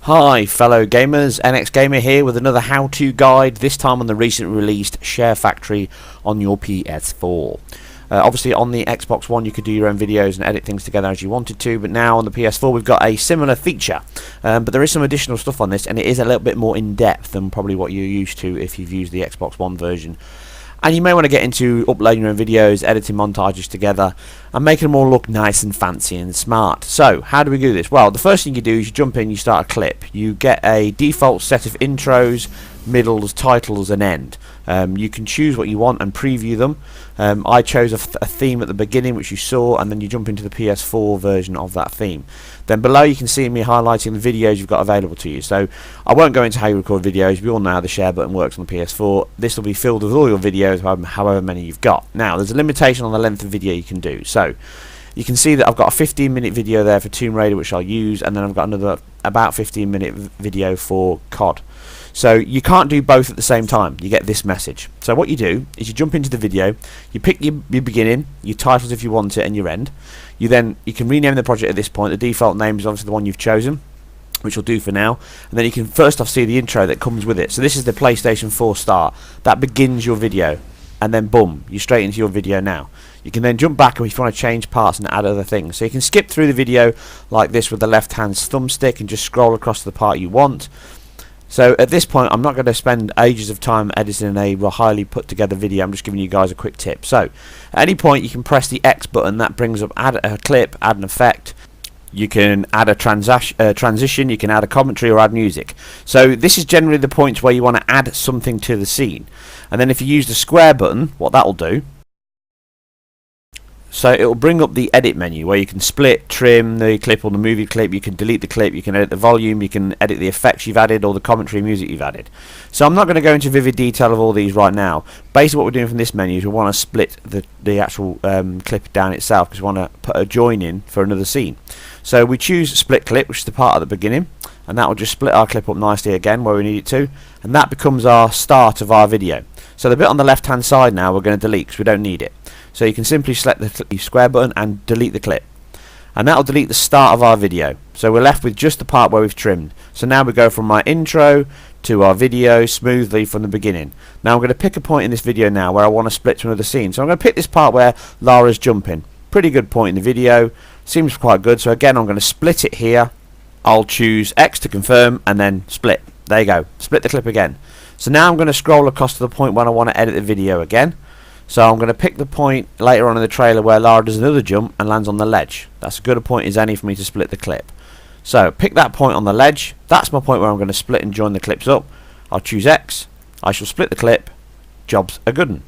Hi fellow gamers, NX Gamer here with another how-to guide, this time on the recently released ShareFactory on your PS4. Obviously on the Xbox One you could do your own videos and edit things together as you wanted to, but now on the PS4 we've got a similar feature. But there is some additional stuff on this, and it is a little bit more in-depth than probably what you're used to if you've used the Xbox One version. And you may want to get into uploading your own videos, editing montages together, and making them all look nice and fancy and smart. So, how do we do this? Well, the first thing you do is you jump in, you start a clip. You get a default set of intros, middles, titles, and end. You can choose what you want and preview them. I chose a theme at the beginning, which you saw, and then you jump into the PS4 version of that theme. Then below you can see me highlighting the videos you've got available to you. So I won't go into how you record videos. We all know how the share button works on the PS4. This will be filled with all your videos, however many you've got. Now there's a limitation on the length of video you can do. So you can see that I've got a 15-minute video there for Tomb Raider, which I'll use, and then I've got another about 15-minute video for COD. So you can't do both at the same time. You get this message. So what you do is you jump into the video, you pick your beginning, your titles if you want it, and your end. You can rename the project at this point. The default name is obviously the one you've chosen, which will do for now. And then you can first off see the intro that comes with it. So this is the PlayStation 4 start. That begins your video, and then boom, you're straight into your video now. You can then jump back if you want to change parts and add other things. So you can skip through the video like this with the left hand thumbstick and just scroll across to the part you want. So at this point I'm not going to spend ages of time editing a highly put together video. I'm just giving you guys a quick tip. So at any point you can press the X button. That brings up add a clip, add an effect. You can add a transition, you can add a commentary or add music. So this is generally the point where you want to add something to the scene. And then if you use the square button, what that will do, so it will bring up the edit menu where you can split, trim the clip or the movie clip, you can delete the clip, you can edit the volume, you can edit the effects you've added or the commentary music you've added. So I'm not going to go into vivid detail of all these right now. Basically what we're doing from this menu is we want to split the actual clip down itself, because we want to put a join in for another scene. So we choose split clip, which is the part at the beginning, and that will just split our clip up nicely again where we need it to, and that becomes our start of our video. So the bit on the left hand side now we're going to delete because we don't need it. So you can simply select the square button and delete the clip, and that will delete the start of our video. So we're left with just the part where we've trimmed. So now we go from my intro to our video smoothly from the beginning. Now I'm going to pick a point in this video now where I want to split to another scene. So I'm going to pick this part where Lara's jumping. Pretty good point in the video, seems quite good. So again I'm going to split it here. I'll choose X to confirm and then split. There you go, split the clip again. So now I'm going to scroll across to the point when I want to edit the video again. So I'm going to pick the point later on in the trailer where Lara does another jump and lands on the ledge. That's as good a point as any for me to split the clip. So pick that point on the ledge. That's my point where I'm going to split and join the clips up. I'll choose X. I shall split the clip. Job's a good one.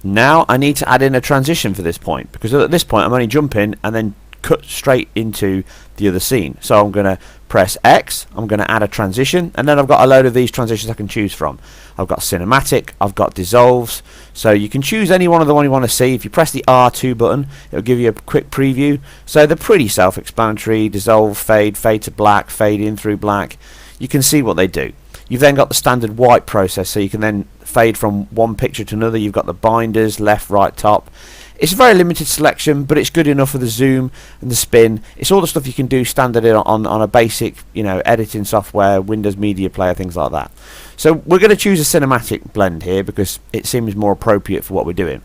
Now I need to add in a transition for this point, because at this point I'm only jumping and then cut straight into the other scene. So I'm going to press X, I'm going to add a transition, and then I've got a load of these transitions I can choose from. I've got cinematic, I've got dissolves, so you can choose any one of the one you want to see. If you press the R2 button, it'll give you a quick preview. So they're pretty self-explanatory. Dissolve, fade, fade to black, fade in through black. You can see what they do. You've then got the standard white process, so you can then fade from one picture to another. You've got the binders, left, right, top. It's a very limited selection, but it's good enough for the zoom and the spin. It's all the stuff you can do standard on a basic, editing software, Windows Media Player, things like that. So we're going to choose a cinematic blend here because it seems more appropriate for what we're doing.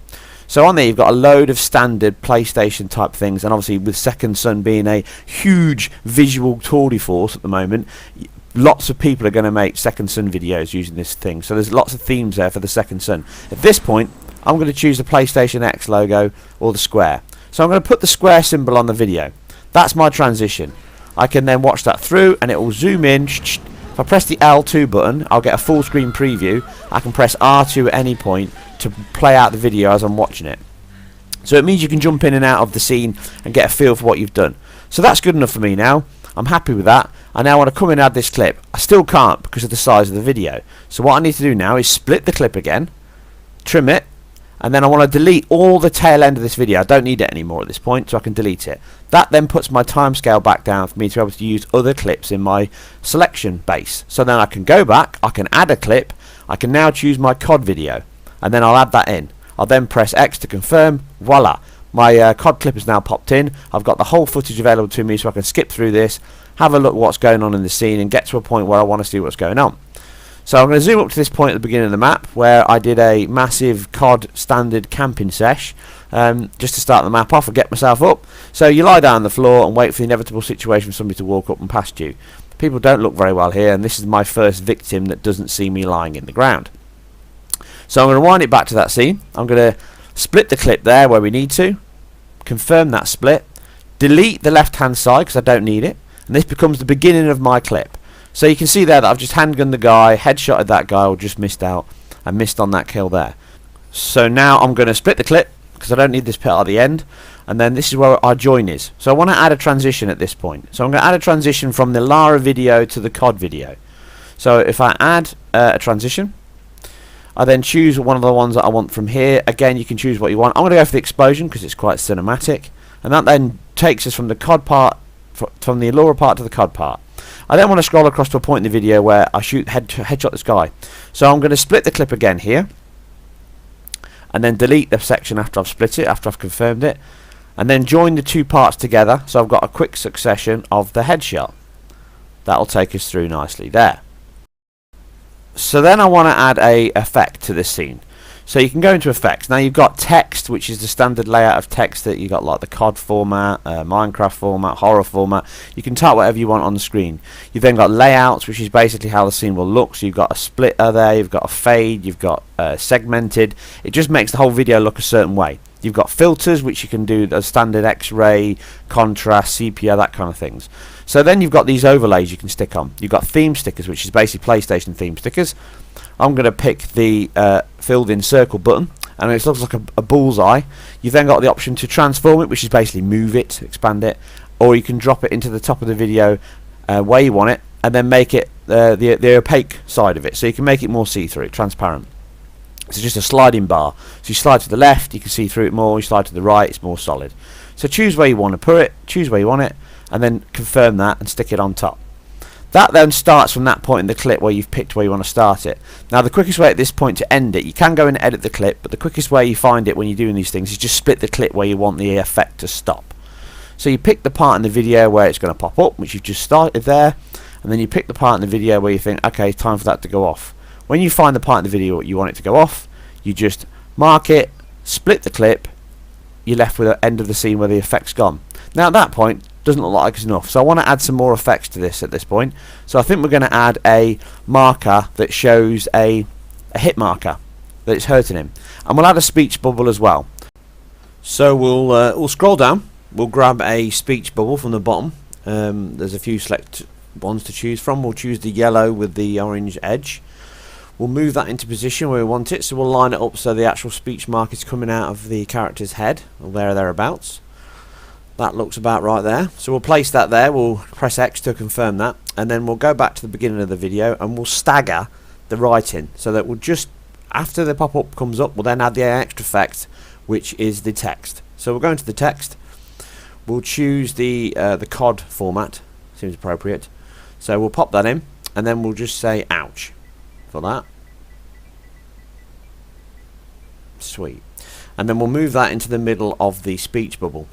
So on there you've got a load of standard PlayStation type things, and obviously with Second Son being a huge visual tour de force at the moment, lots of people are going to make Second Son videos using this thing. So there's lots of themes there for the Second Son. At this point I'm going to choose the PlayStation X logo or the square. So I'm going to put the square symbol on the video. That's my transition. I can then watch that through and it will zoom in. If I press the L2 button, I'll get a full screen preview. I can press R2 at any point to play out the video as I'm watching it. So it means you can jump in and out of the scene and get a feel for what you've done. So that's good enough for me now. I'm happy with that. I now want to come in and add this clip. I still can't because of the size of the video. So what I need to do now is split the clip again, trim it, and then I want to delete all the tail end of this video. I don't need it anymore at this point, so I can delete it. That then puts my timescale back down for me to be able to use other clips in my selection base. So then I can go back, I can add a clip, I can now choose my COD video, and then I'll add that in. I'll then press X to confirm, voila. My COD clip has now popped in. I've got the whole footage available to me, so I can skip through this, have a look at what's going on in the scene, and get to a point where I want to see what's going on. So I'm going to zoom up to this point at the beginning of the map, where I did a massive COD standard camping sesh, just to start the map off and get myself up. So you lie down on the floor and wait for the inevitable situation for somebody to walk up and past you. People don't look very well here, and this is my first victim that doesn't see me lying in the ground. So I'm going to wind it back to that scene. I'm going to split the clip there where we need to, confirm that split, delete the left hand side because I don't need it, and this becomes the beginning of my clip. So you can see there that I've just handgunned the guy, headshotted that guy, or just missed out and missed on that kill there. So now I'm going to split the clip because I don't need this part at the end, and then this is where our join is. So I want to add a transition at this point. So I'm going to add a transition from the Lara video to the COD video. So if I add a transition, I then choose one of the ones that I want from here. Again, you can choose what you want. I'm going to go for the explosion because it's quite cinematic, and that then takes us from the COD part, from the Lara part to the COD part. I then want to scroll across to a point in the video where I headshot this guy. So I'm going to split the clip again here, and then delete the section after I've split it, after I've confirmed it, and then join the two parts together, so I've got a quick succession of the headshot. That'll take us through nicely there. So then I want to add a effect to this scene. So you can go into effects. Now you've got text, which is the standard layout of text that you got, like the COD format, Minecraft format, horror format. You can type whatever you want on the screen. You've then got layouts, which is basically how the scene will look. So you've got a splitter there, you've got a fade, you've got segmented. It just makes the whole video look a certain way. You've got filters, which you can do as standard X-ray, contrast, sepia, that kind of things. So then you've got these overlays you can stick on. You've got theme stickers, which is basically PlayStation theme stickers. I'm going to pick the filled in circle button, and it looks like a bullseye. You've then got the option to transform it, which is basically move it, expand it, or you can drop it into the top of the video where you want it, and then make it the opaque side of it, so you can make it more see-through, transparent. It's just a sliding bar. So you slide to the left, you can see through it more. You slide to the right, it's more solid. So choose where you want to put it, choose where you want it, and then confirm that and stick it on top. That then starts from that point in the clip where you've picked where you want to start it. Now the quickest way at this point to end it, you can go and edit the clip, but the quickest way you find it when you're doing these things is just split the clip where you want the effect to stop. So you pick the part in the video where it's going to pop up, which you've just started there, and then you pick the part in the video where you think, okay, it's time for that to go off. When you find the part in the video you want it to go off, you just mark it, split the clip, you're left with the end of the scene where the effect's gone. Now at that point, doesn't look like it's enough, so I want to add some more effects to this at this point. So I think we're going to add a marker that shows a hit marker that it's hurting him, and we'll add a speech bubble as well. So we'll scroll down, we'll grab a speech bubble from the bottom. There's a few select ones to choose from. We'll choose the yellow with the orange edge. We'll move that into position where we want it, so we'll line it up so the actual speech mark is coming out of the character's head, or thereabouts. That looks about right there. So we'll place that there, we'll press X to confirm that, and then we'll go back to the beginning of the video and we'll stagger the writing, so that we'll just, after the pop-up comes up, we'll then add the extra effect, which is the text. So we'll go into the text, we'll choose the COD format, seems appropriate. So we'll pop that in, and then we'll just say ouch for that. Sweet. And then we'll move that into the middle of the speech bubble.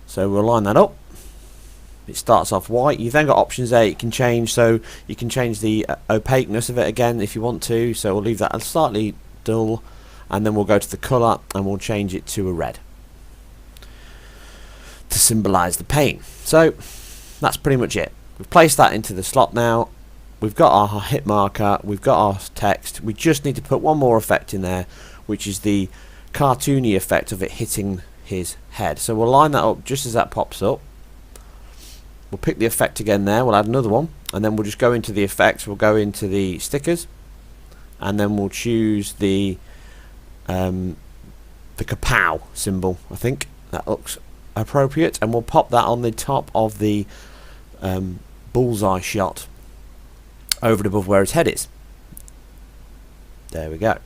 So we'll line that up. It starts off white. You've then got options there you can change, so you can change the opaqueness of it again if you want to. So we'll leave that slightly dull, and then we'll go to the colour and we'll change it to a red to symbolise the pain. So that's pretty much it. We've placed that into the slot now. We've got our hit marker, we've got our text. We just need to put one more effect in there, which is the cartoony effect of it hitting his head. So we'll line that up just as that pops up. We'll pick the effect again there, we'll add another one, and then we'll just go into the effects, we'll go into the stickers, and then we'll choose the kapow symbol. I think that looks appropriate, and we'll pop that on the top of the bullseye shot over and above where his head is. There we go.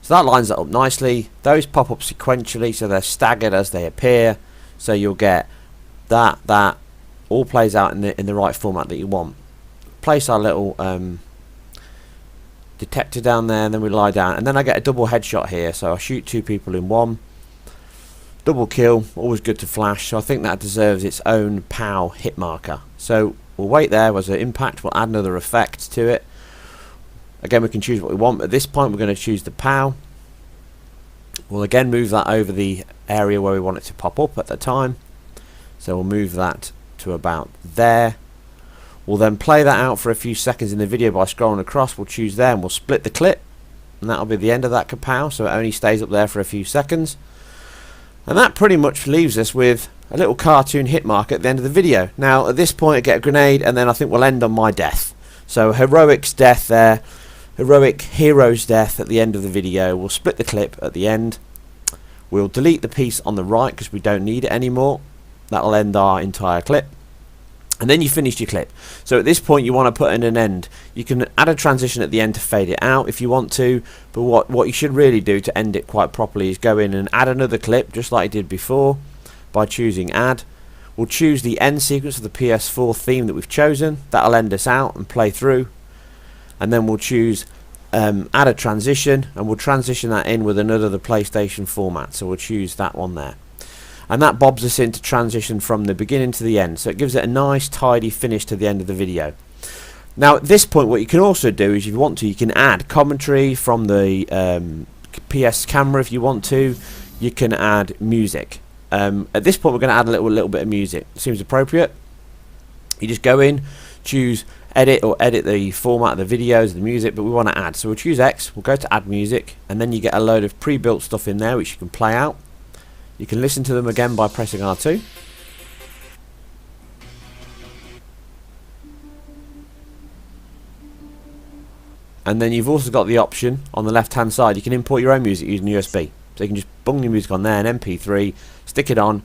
So that lines that up nicely. Those pop up sequentially, so they're staggered as they appear. So you'll get that all plays out in the right format that you want. Place our little detector down there, and then we lie down, and then I get a double headshot here. So I shoot two people in one, Double kill, always good to flash, so I think that deserves its own POW hit marker. So we'll wait there as an impact, we'll add another effect to it. Again, we can choose what we want. At this point, we're going to choose the POW. We'll again move that over the area where we want it to pop up at the time. So we'll move that to about there. We'll then play that out for a few seconds in the video by scrolling across. We'll choose there and we'll split the clip. And that'll be the end of that kapow, so it only stays up there for a few seconds. And that pretty much leaves us with a little cartoon hit mark at the end of the video. Now, at this point, I get a grenade, and then I think we'll end on my death. So, Heroic's death there. Heroic Hero's death at the end of the video. We'll split the clip at the end. We'll delete the piece on the right because we don't need it anymore. That'll end our entire clip. And then you finish your clip. So at this point you want to put in an end. You can add a transition at the end to fade it out if you want to, but what you should really do to end it quite properly is go in and add another clip just like I did before by choosing add. We'll choose the end sequence of the PS4 theme that we've chosen. That'll end us out and play through. And then we'll choose add a transition, and we'll transition that in with another the PlayStation format. So we'll choose that one there. And that bobs us into transition from the beginning to the end. So it gives it a nice tidy finish to the end of the video. Now at this point what you can also do is if you want to, you can add commentary from the PS camera if you want to. You can add music. At this point we're going to add a little bit of music. Seems appropriate. You just go in, choose edit or edit the format of the videos, the music, but we want to add. So we'll choose X, we'll go to add music, and then you get a load of pre-built stuff in there which you can play out. You can listen to them again by pressing R2. And then you've also got the option on the left hand side, you can import your own music using USB. So you can just bung your music on there, an MP3, stick it on,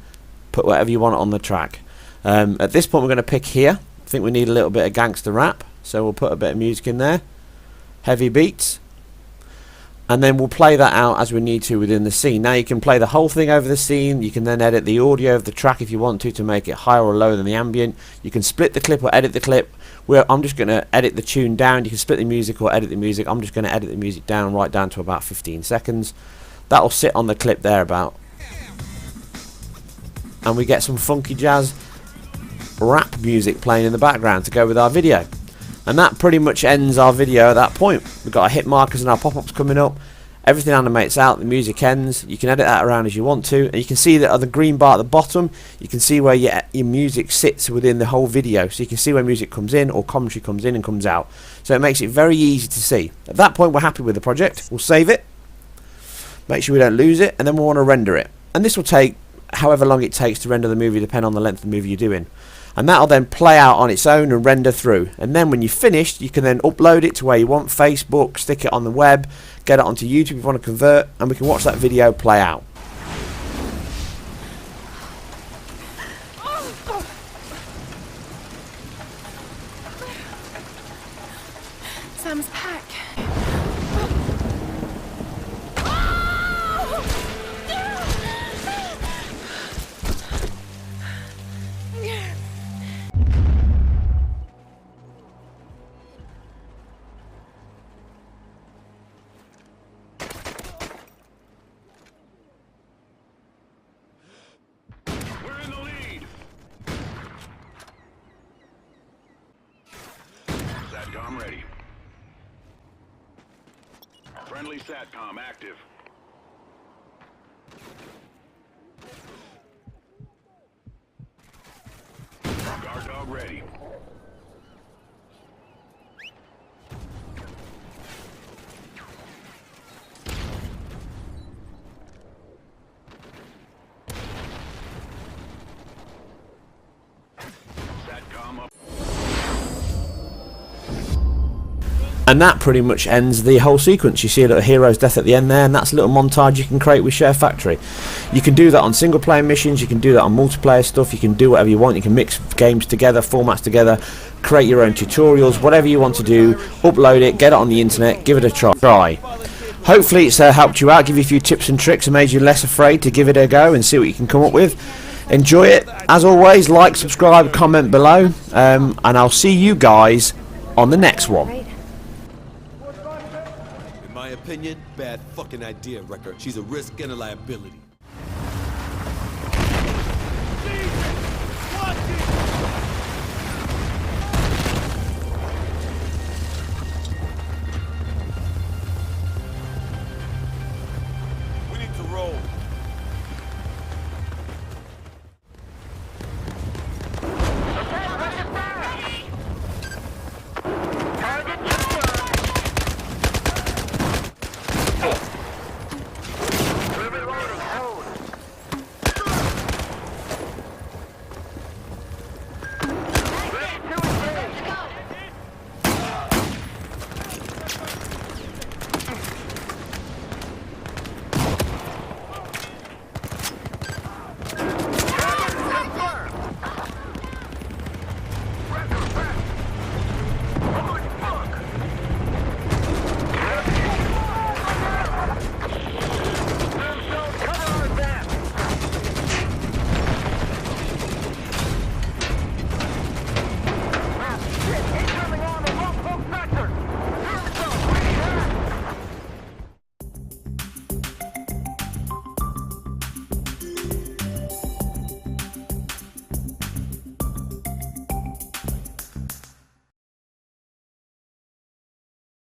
put whatever you want on the track. At this point we're going to pick here. I think we need a little bit of gangster rap, so we'll put a bit of music in there. Heavy beats. And then we'll play that out as we need to within the scene. Now you can play the whole thing over the scene. You can then edit the audio of the track if you want to make it higher or lower than the ambient. You can split the clip or edit the clip. I'm just going to edit the tune down. You can split the music or edit the music. I'm just going to edit the music down, right down to about 15 seconds. That'll sit on the clip there about. And we get some funky jazz rap music playing in the background to go with our video. And that pretty much ends our video at that point. We've got our hit markers and our pop-ups coming up. Everything animates out, the music ends. You can edit that around as you want to. And you can see that on the green bar at the bottom, you can see where your music sits within the whole video. So you can see where music comes in or commentary comes in and comes out. So it makes it very easy to see. At that point we're happy with the project. We'll save it. Make sure we don't lose it. And then we'll want to render it. And this will take however long it takes to render the movie, depending on the length of the movie you're doing. And that'll then play out on its own and render through. And then when you're finished, you can then upload it to where you want, Facebook, stick it on the web, get it onto YouTube if you want to convert, and we can watch that video play out. Sam's pack. SATCOM ready. Friendly SATCOM active. Guard dog ready. SATCOM up. And that pretty much ends the whole sequence. You see a little hero's death at the end there, and that's a little montage you can create with ShareFactory. You can do that on single player missions, you can do that on multiplayer stuff, you can do whatever you want, you can mix games together, formats together, create your own tutorials, whatever you want to do, upload it, get it on the internet, give it a try. Hopefully it's helped you out, give you a few tips and tricks and made you less afraid to give it a go and see what you can come up with. Enjoy it. As always, like, subscribe, comment below, and I'll see you guys on the next one. In my opinion, bad fucking idea, Wrecker. She's a risk and a liability.